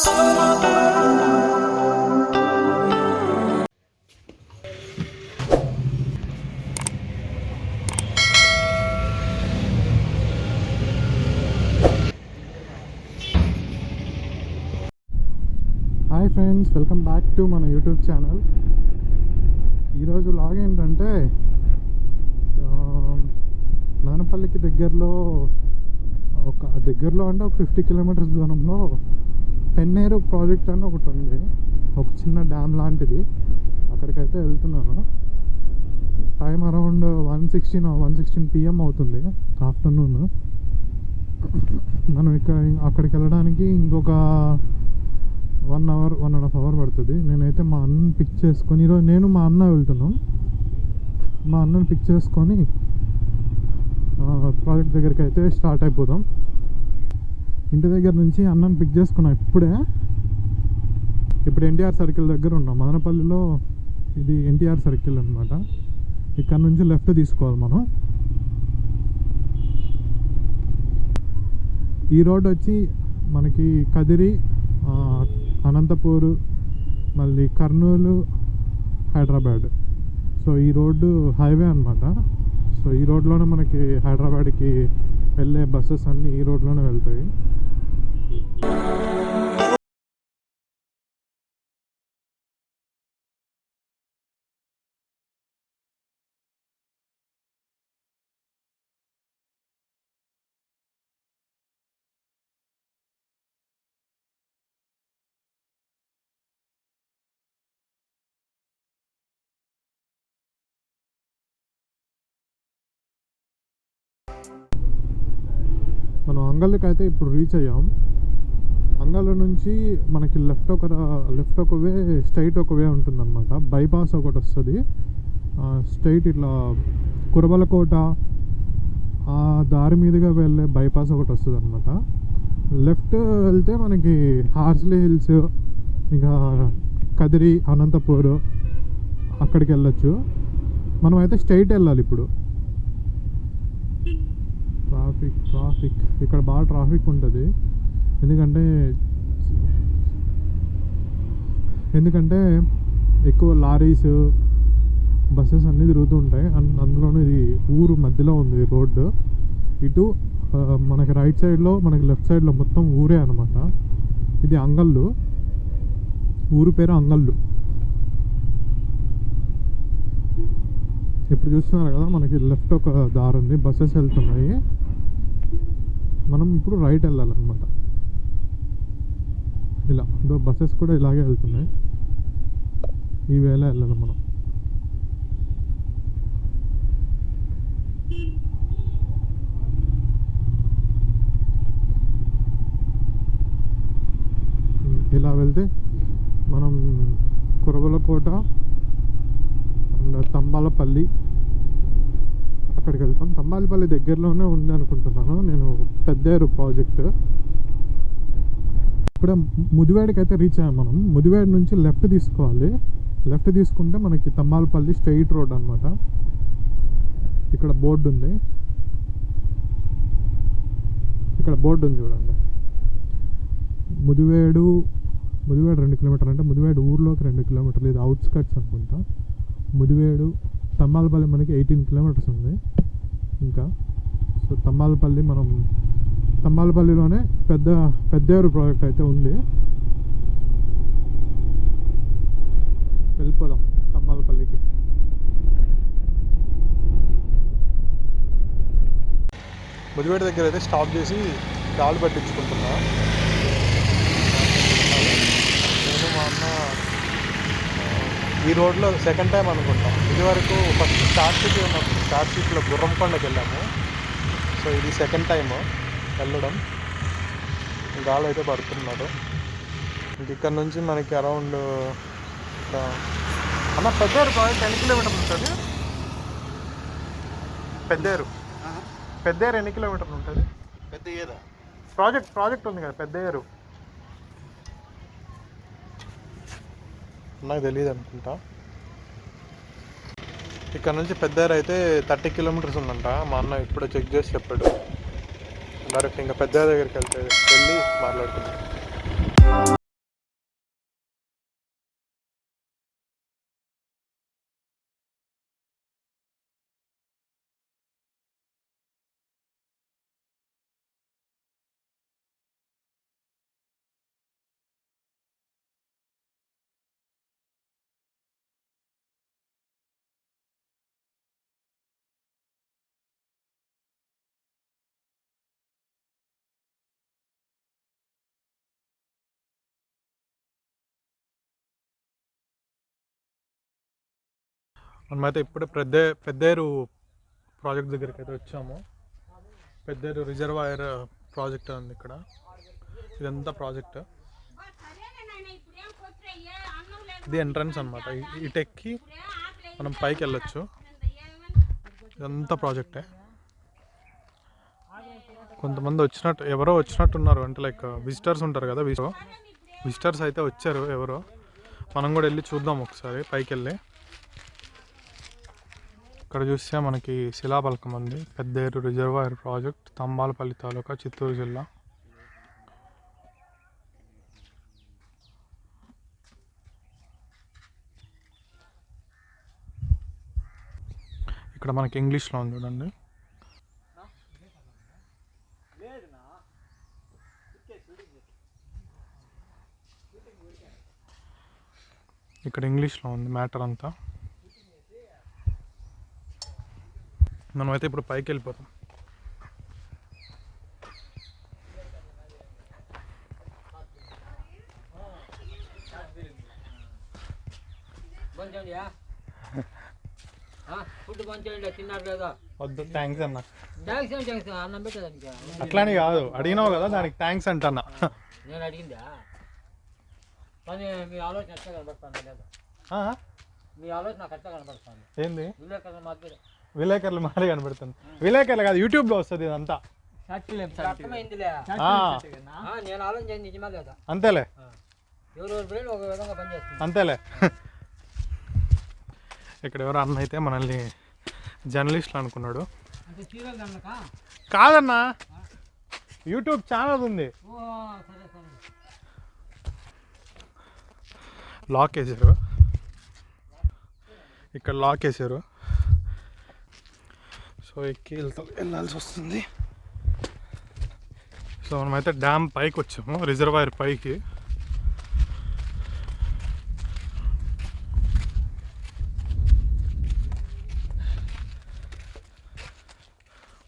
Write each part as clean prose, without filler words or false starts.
Hi friends, welcome back to మన YouTube channel. ఈరోజు log ఏంటంటే మదనపల్లికి దగ్గరలో అంటే ఒక 50 కిలోమీటర్స్ దూరంలో పెన్నేరు ప్రాజెక్ట్ అని ఒకటి ఉంది, ఒక చిన్న డ్యామ్ లాంటిది. అక్కడికైతే వెళ్తున్నాను. టైం అరౌండ్ 1:16 PM అవుతుంది, ఆఫ్టర్నూన్. మనం అక్కడికి వెళ్ళడానికి ఇంకొక 1.5 అవర్ పడుతుంది. నేనైతే మా అన్నని పిక్ చేసుకొని, ఈరోజు నేను మా అన్న వెళ్తున్నాం. మా అన్నని పిక్ చేసుకొని ప్రాజెక్ట్ దగ్గరికి అయితే స్టార్ట్ అయిపోదాం. ఇంటి దగ్గర నుంచి అన్నని పిక్ చేసుకున్నాం ఇప్పుడు ఎన్టీఆర్ సర్కిల్ దగ్గర ఉన్నాం. మదనపల్లిలో ఇది ఎన్టీఆర్ సర్కిల్ అనమాట. ఇక్కడ నుంచి లెఫ్ట్ తీసుకోవాలి మనం. ఈ రోడ్ వచ్చి మనకి కదిరి, అనంతపూర్, మళ్ళీ కర్నూలు, హైదరాబాద్. సో ఈ రోడ్డు హైవే అనమాట. సో ఈ రోడ్లోనే మనకి హైదరాబాద్కి వెళ్ళే బస్సెస్ అన్నీ ఈ రోడ్లోనే వెళ్తాయి. మనం అంగళ్ళకి అయితే ఇప్పుడు రీచ్ అయ్యాం. అంగళ్ళ నుంచి మనకి లెఫ్ట్ ఒక వే, స్ట్రైట్ ఒక వే ఉంటుందన్నమాట. బైపాస్ ఒకటి వస్తుంది, స్ట్రైట్ ఇట్లా కురబలకోట ఆ దారి మీదుగా వెళ్ళే బైపాస్ ఒకటి వస్తుంది అనమాట. లెఫ్ట్ వెళ్తే మనకి హార్స్లీ హిల్స్, ఇంకా కదిరి, అనంతపూర్ అక్కడికి వెళ్ళొచ్చు. మనం అయితే స్ట్రైట్ వెళ్ళాలి ఇప్పుడు. ట్రాఫిక్ ఇక్కడ బాగా ట్రాఫిక్ ఉంటుంది. ఎందుకంటే ఎక్కువ లారీస్, బస్సెస్ అన్నీ తిరుగుతూ ఉంటాయి. అందులోనూ ఇది ఊరు మధ్యలో ఉంది రోడ్డు. ఇటు మనకి రైట్ సైడ్లో, మనకి లెఫ్ట్ సైడ్లో మొత్తం ఊరే అనమాట. ఇది అంగళ్ళు, ఊరు పేరు అంగళ్ళు. ఇప్పుడు చూస్తున్నారు కదా, మనకి లెఫ్ట్ ఒక దారి ఉంది, బస్సెస్ వెళ్తున్నాయి. మనం ఇప్పుడు రైట్ వెళ్ళాలన్నమాట. ఇలా బస్సెస్ కూడా ఇలాగే వెళ్తున్నాయి. ఈ వేళ వెళ్ళాలి మనం. ఇలా వెళ్తే మనం కురవలకోట అండ్ తంబాలపల్లి అక్కడికి వెళ్తాం. తంబాలపల్లి దగ్గరలోనే ఉంది అనుకుంటున్నాను నేను. పెద్దేరు ప్రాజెక్ట్. ఇప్పుడే ముదివేడికి అయితే రీచ్ అయ్యాం మనం. ముదివేడి నుంచి లెఫ్ట్ తీసుకోవాలి. లెఫ్ట్ తీసుకుంటే మనకి తంబాలపల్లి స్ట్రైట్ రోడ్ అనమాట. ఇక్కడ బోర్డు ఉంది, చూడండి. ముదివేడు 2 కిలోమీటర్లు, అంటే ముదివేడు ఊర్లోకి 2 కిలోమీటర్లు. ఇది అవుట్స్కట్స్ అనుకుంటా. ముదివేడు తంబాలపల్లి మనకి 18 కిలోమీటర్స్ ఉంది ఇంకా. సో తంబాలపల్లిలోనే పెద్దేరు ప్రాజెక్ట్ అయితే ఉంది. వెళ్ళిపోదాం తంబాలపల్లికి. ముదివేడు దగ్గర అయితే స్టాప్ చేసి కాలు పట్టించుకుంటున్నా. నేను మా అన్న ఈ రోడ్లో సెకండ్ టైం అనుకుంటాం. ఇది వరకు ఫస్ట్ స్టార్ట్ షీట్లో గుర్రంకొండకి వెళ్ళాము. సో ఇది సెకండ్ టైం వెళ్ళడం. గాలి అయితే పడుతున్నాడు. ఇంక ఇక్కడ నుంచి మనకి అరౌండ్ అన్న పెద్దేరు ప్రాజెక్ట్ ఎన్ని కిలోమీటర్లు ఉంటుంది? పెద్దేరు ఎన్ని కిలోమీటర్లు ఉంటుంది? ప్రాజెక్ట్ ఉంది కదా పెద్దేరు, నాకు తెలియదు అనుకుంటా. ఇక్కడ నుంచి పెద్దేరు అయితే 30 కిలోమీటర్స్ ఉందంట. మా అన్న ఇప్పుడే చెక్ చేసి చెప్పాడు. డైరెక్ట్ ఇంకా పెద్దేరు దగ్గరికి వెళ్ళి మాట్లాడుతున్నాం. మనమైతే ఇప్పుడే పెద్దేరు ప్రాజెక్ట్ దగ్గరికి అయితే వచ్చాము. పెద్దేరు రిజర్వాయర్ ప్రాజెక్ట్ ఉంది ఇక్కడ. ఇదంతా ప్రాజెక్ట్. ఇది ఎంట్రన్స్ అనమాట. ఇటెక్కి మనం పైకి వెళ్ళొచ్చు. ఇదంతా ప్రాజెక్టే. కొంతమంది ఎవరో వచ్చినట్టున్నారు, అంటే లైక్ విజిటర్స్ ఉంటారు కదా, విజిటర్స్ అయితే వచ్చారు ఎవరో. మనం కూడా వెళ్ళి చూద్దాం ఒకసారి పైకి వెళ్ళి. ఇక్కడ చూస్తే మనకి శిలాఫలకం ఉంది. పెద్దేరు రిజర్వాయర్ ప్రాజెక్ట్, తంబాలపల్లి తాలూకా, చిత్తూరు జిల్లా. ఇక్కడ మనకి ఇంగ్లీష్లో ఉంది చూడండి. ఇక్కడ ఇంగ్లీష్లో ఉంది మ్యాటర్ అంతా. మనమైతే ఇప్పుడు పైకి వెళ్ళిపోతాం. వద్దు, థ్యాంక్స్ అన్న. అట్లానే కాదు, అడిగినావు కదా దానికి థ్యాంక్స్ అంటన్నా. నేను అడిగిందా? మీ ఆలోచన ఎట్లా కనబడుతుంది లేదా? మీ ఆలోచన నాకు ఎట్లా కనబడుతుంది? ఏంది? విలేకరుల మాదిరి కనబడుతుంది. విలేకరులు కాదు, యూట్యూబ్ లో వస్తుంది ఇదంతా. నేను ఆలోచన నిజమా లేదా? అంతేలే, ఎవరెవరి బ్రెయిన్ ఒక విధంగా పనిచేస్తుంది. అంతేలే. ఇక్కడ ఎవరు అన్న అయితే మనల్ని జర్నలిస్ట్లు అనుకున్నాడు. కాదన్నా, యూట్యూబ్ ఛానల్ ఉంది. లాక్ వేసారు ఇక్కడ, లాక్ వేసారు. సో ఎక్కి వెళ్ళాల్సి వస్తుంది. సో మనమైతే డ్యామ్ పైకి వచ్చాము, రిజర్వాయర్ పైకి.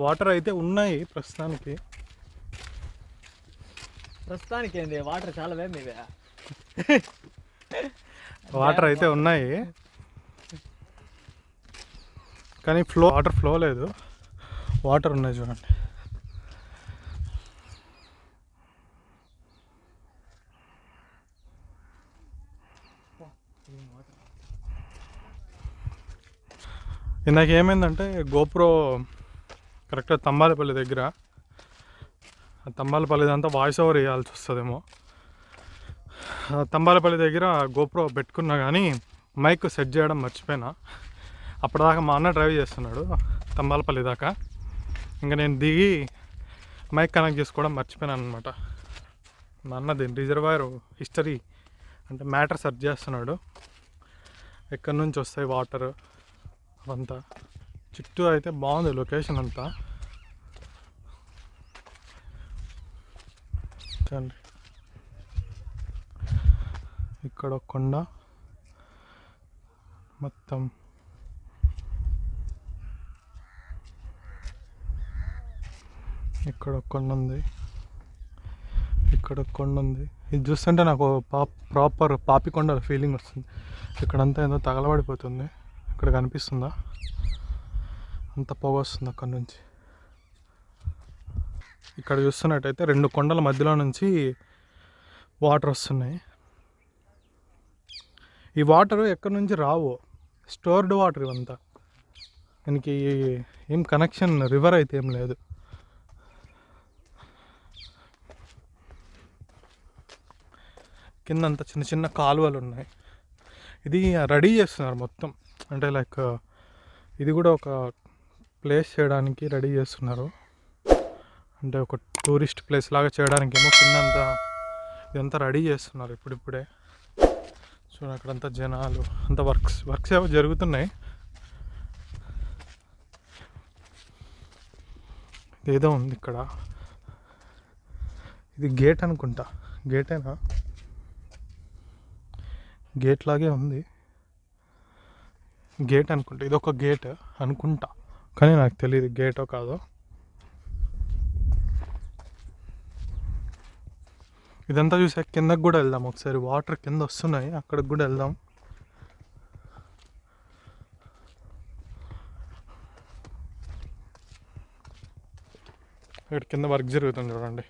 వాటర్ అయితే ఉన్నాయి ప్రస్తుతానికి. ఏంది వాటర్ చాలా వేమే. వాటర్ అయితే ఉన్నాయి కానీ వాటర్ ఫ్లో లేదు. వాటర్ ఉన్నాయి చూడండి. ఇందాక ఏమైందంటే గోప్రో కరెక్ట్గా తంబాలపల్లి దగ్గర, తంబాలపల్లి అంతా వాయిస్ ఓవర్ వేయాల్సి వస్తుందేమో. తంబాలపల్లి దగ్గర గోప్రో పెట్టుకున్నా కానీ మైక్ సెట్ చేయడం మర్చిపోయినా. అప్పటిదాకా మా అన్న డ్రైవ్ చేస్తున్నాడు తంబాలపల్లి దాకా. ఇంకా నేను దిగి మైక్ కనెక్ట్ చేసుకోవడం మర్చిపోయాను అనమాట. మా అన్న దీని రిజర్వాయర్ హిస్టరీ అంటే మ్యాటర్ సెర్చ్ చేస్తున్నాడు. ఎక్కడి నుంచి వస్తాయి వాటర్ అవంతా. చుట్టూ అయితే బాగుంది లొకేషన్ అంతా. చూడండి, ఇక్కడ కొండ మొత్తం. ఇక్కడ కొండ ఉంది, ఇక్కడ కొండ ఉంది. ఇది చూస్తుంటే నాకు ప్రాపర్ పాపికొండ ఫీలింగ్ వస్తుంది. ఇక్కడంతా ఏదో తగలబడిపోతుంది. ఇక్కడ కనిపిస్తుందా? అంత పొగ వస్తుంది అక్కడ నుంచి. ఇక్కడ చూస్తున్నట్టయితే రెండు కొండల మధ్యలో నుంచి వాటర్ వస్తున్నాయి. ఈ వాటర్ ఎక్కడి నుంచి రావు, స్టోర్డ్ వాటర్ ఇవంతా. దీనికి ఏం కనెక్షన్ రివర్ అయితే ఏం లేదు. కిందంతా చిన్న చిన్న కాలువలు ఉన్నాయి. ఇది రెడీ చేస్తున్నారు మొత్తం, అంటే లైక్ ఇది కూడా ఒక ప్లేస్ చేయడానికి రెడీ చేస్తున్నారు. అంటే ఒక టూరిస్ట్ ప్లేస్ లాగా చేయడానికి ఏమో కిందంతా ఇదంతా రెడీ చేస్తున్నారు ఇప్పుడిప్పుడే. చూడండి అక్కడంతా జనాలు, అంత వర్క్స్ ఏవో జరుగుతున్నాయి. ఏదో ఉంది ఇక్కడ, ఇది గేట్ అనుకుంటా. గేటేనా? గేట్ లాగే ఉంది. గేట్ అనుకుంటా, ఇది ఒక గేట్ అనుకుంటా, కానీ నాకు తెలియదు గేటో కాదో. ఇదంతా చూసాక కిందకి కూడా వెళ్దాం ఒకసారి. వాటర్ కింద వస్తున్నాయి, అక్కడికి కూడా వెళ్దాం. ఇక్కడ కింద వర్క్ జరుగుతుంది చూడండి,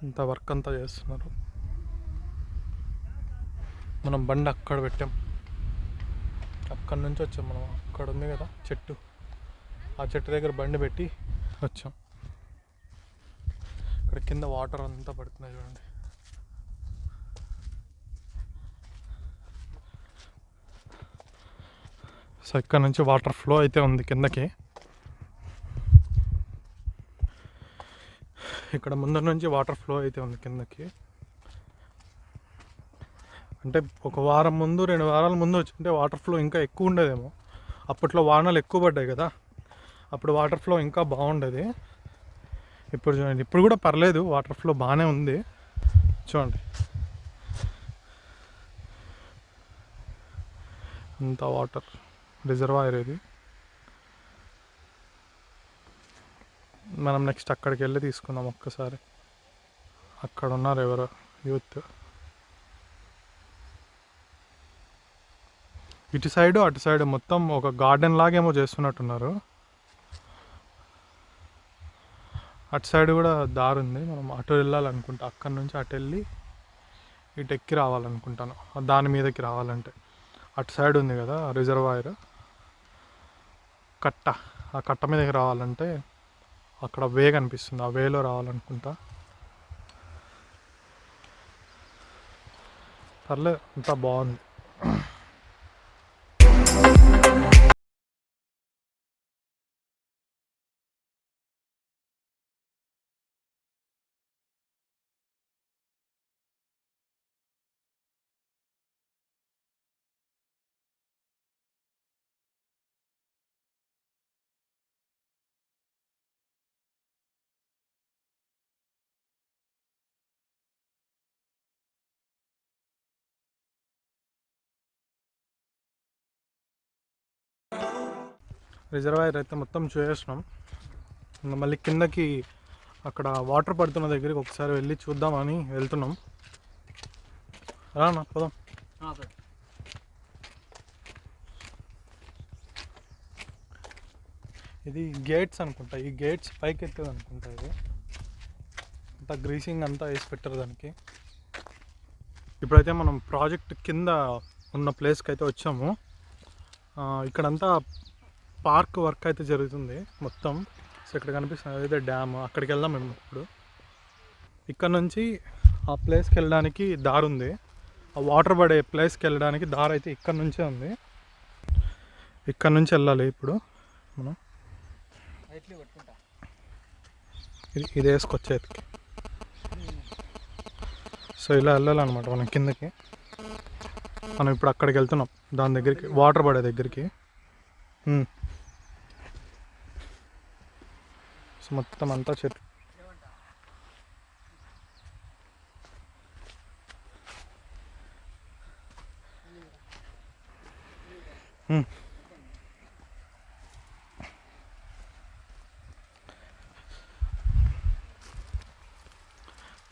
ఇంత వర్క్ అంతా చేస్తున్నారు. మనం బండి అక్కడ పెట్టాం, అక్కడ నుంచి వచ్చాం మనం. అక్కడ ఉంది కదా చెట్టు, ఆ చెట్టు దగ్గర బండి పెట్టి వచ్చాం. ఇక్కడ కింద వాటర్ అంతా పడుతున్నాయి చూడండి. సో ఇక్కడ నుంచి వాటర్ ఫ్లో అయితే ఉంది కిందకి. ఇక్కడ ముందర నుంచి వాటర్ ఫ్లో అయితే ఉంది కిందకి. అంటే ఒక వారం ముందు 2 వారాల ముందు వచ్చింటే వాటర్ ఫ్లో ఇంకా ఎక్కువ ఉండేదేమో. అప్పట్లో వానలు ఎక్కువ పడ్డాయి కదా, అప్పుడు వాటర్ ఫ్లో ఇంకా బాగుండేది. ఇప్పుడు చూడండి, ఇప్పుడు కూడా పర్లేదు, వాటర్ ఫ్లో బాగానే ఉంది. చూడండి అంత వాటర్ రిజర్వాయర్ ఇది. మనం నెక్స్ట్ అక్కడికి వెళ్ళి తీసుకుందాం ఒక్కసారి. అక్కడ ఉన్నారు ఎవరో యూత్. ఇటు సైడు అటు సైడ్ మొత్తం ఒక గార్డెన్ లాగేమో చేస్తున్నట్టున్నారు. అటు సైడ్ కూడా దారి ఉంది, మనం అటు వెళ్ళాలనుకుంటా. అక్కడి నుంచి అటు వెళ్ళి ఇటు ఎక్కి రావాలనుకుంటాను, దాని మీదకి రావాలంటే. అటు సైడ్ ఉంది కదా రిజర్వాయర్ కట్ట, ఆ కట్ట మీదకి రావాలంటే అక్కడ వే కనిపిస్తుంది, ఆ వేలో రావాలనుకుంటా. పర్లేదు, అంతా బాగుంది. రిజర్వాయర్ అయితే మొత్తం చూసేసినాం. మళ్ళీ కిందకి అక్కడ వాటర్ పడుతున్న దగ్గరికి ఒకసారి వెళ్ళి చూద్దామని వెళ్తున్నాం. రానా పోదాం. ఇది గేట్స్ అనుకుంటా, ఈ గేట్స్ పైకి ఎత్తది అనుకుంటా. ఇది అంతా గ్రీసింగ్ అంతా వేసి పెట్టారు దానికి. ఇప్పుడైతే మనం ప్రాజెక్ట్ కింద ఉన్న ప్లేస్కి అయితే వచ్చాము. ఇక్కడంతా పార్క్ వర్క్ అయితే జరుగుతుంది మొత్తం. సో ఇక్కడ కనిపిస్తుంది అదైతే డ్యామ్, అక్కడికి వెళ్దాం మేము ఇప్పుడు. ఇక్కడ నుంచి ఆ ప్లేస్కి వెళ్ళడానికి దారి ఉంది, ఆ వాటర్ పడే ప్లేస్కి వెళ్ళడానికి దారి అయితే ఇక్కడ నుంచే ఉంది. ఇక్కడ నుంచి వెళ్ళాలి ఇప్పుడు మనం. ఇది వేసుకొచ్చేది. సో ఇలా వెళ్ళాలన్నమాట మనం కిందకి. మనం ఇప్పుడు అక్కడికి వెళ్తున్నాం, దాని దగ్గరికి, వాటర్ పడే దగ్గరికి. సో మొత్తం అంతా చెట్లు.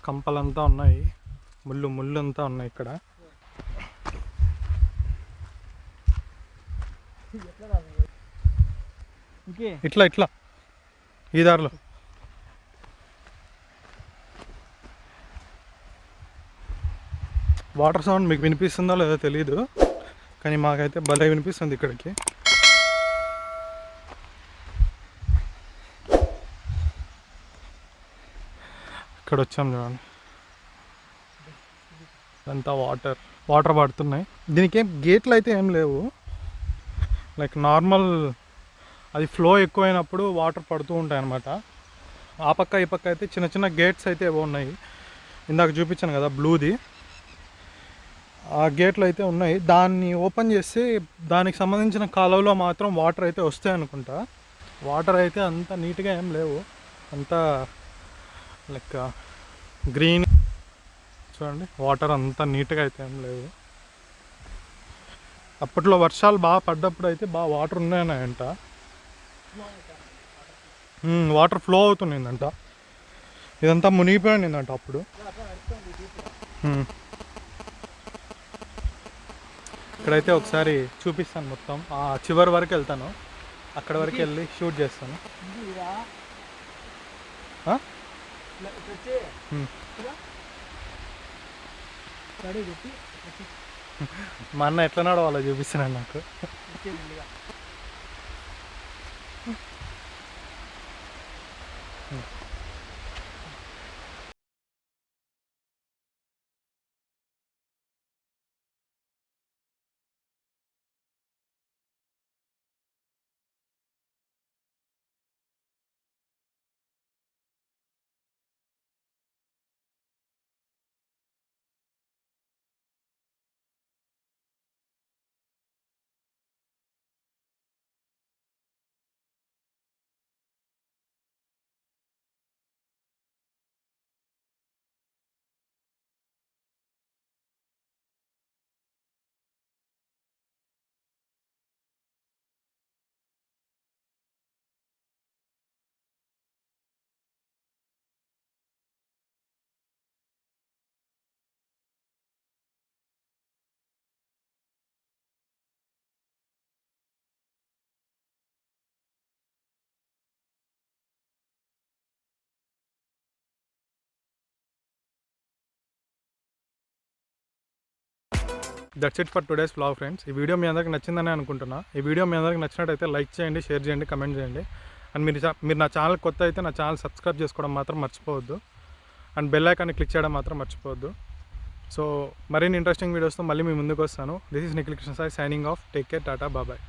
కంపలంతా ఉన్నాయి, ముళ్ళు అంతా ఉన్నాయి ఇక్కడ. ఇట్లా ఇట్లా ఈ దారిలో. వాటర్ సౌండ్ మీకు వినిపిస్తుందో లేదో తెలియదు, కానీ మాకైతే భలే వినిపిస్తుంది ఇక్కడికి. ఇక్కడ వచ్చాం చూడండి, అంతా వాటర్ పడుతున్నాయి. దీనికి ఏం గేట్లు అయితే ఏం లేవు, లైక్ నార్మల్ అది ఫ్లో ఎక్కువైనప్పుడు వాటర్ పడుతూ ఉంటాయి అన్నమాట. ఆ పక్క ఈ పక్క అయితే చిన్న చిన్న గేట్స్ అయితే ఏవో ఉన్నాయి, ఇందాక చూపించాను కదా బ్లూది, ఆ గేట్లు అయితే ఉన్నాయి. దాన్ని ఓపెన్ చేస్తే దానికి సంబంధించిన కాలువలో మాత్రం వాటర్ అయితే వస్తాయి అనుకుంటా. వాటర్ అయితే అంత నీట్గా ఏం లేవు, అంతా లైక్ గ్రీన్. చూడండి వాటర్ అంత నీట్గా అయితే ఏం లేవు. అప్పట్లో వర్షాలు బాగా పడ్డప్పుడు అయితే బాగా వాటర్ ఉన్నాయన్నాయంట, వాటర్ ఫ్లో అవుతుందంట. ఇదంతా మునిగిపోయిందంట అప్పుడు. ఇక్కడైతే ఒకసారి చూపిస్తాను మొత్తం, ఆ చివరి వరకు వెళ్తాను. అక్కడ వరకు వెళ్ళి షూట్ చేస్తాను. మా అన్న ఎట్లా నడవాలో చూపిస్తున్నాను నాకు. That's it for today's vlog friends. ఈ వీడియో మీ అందరికి నచ్చిందని అనుకుంటున్నా. ఈ వీడియో మీ అందరికి నచ్చినట్టయితే లైక్ చేయండి, షేర్ చేయండి, కమెంట్ చేయండి. అండ్ మీరు నా ఛానల్ కొత్త అయితే నా ఛానల్ సబ్స్క్రైబ్ చేసుకోవడం మాత్రం మర్చిపోవద్దు. అండ్ బెల్ ఐకాన్ని క్లిక్ చేయడం మాత్రం మర్చిపోవద్దు. సో మరిన్ని ఇంట్రెస్టింగ్ వీడియోస్తో మళ్ళీ మీ ముందుకు వస్తాను. This is Nikhil Krishna Sai signing off. Take care, Tata, బాబాయ్.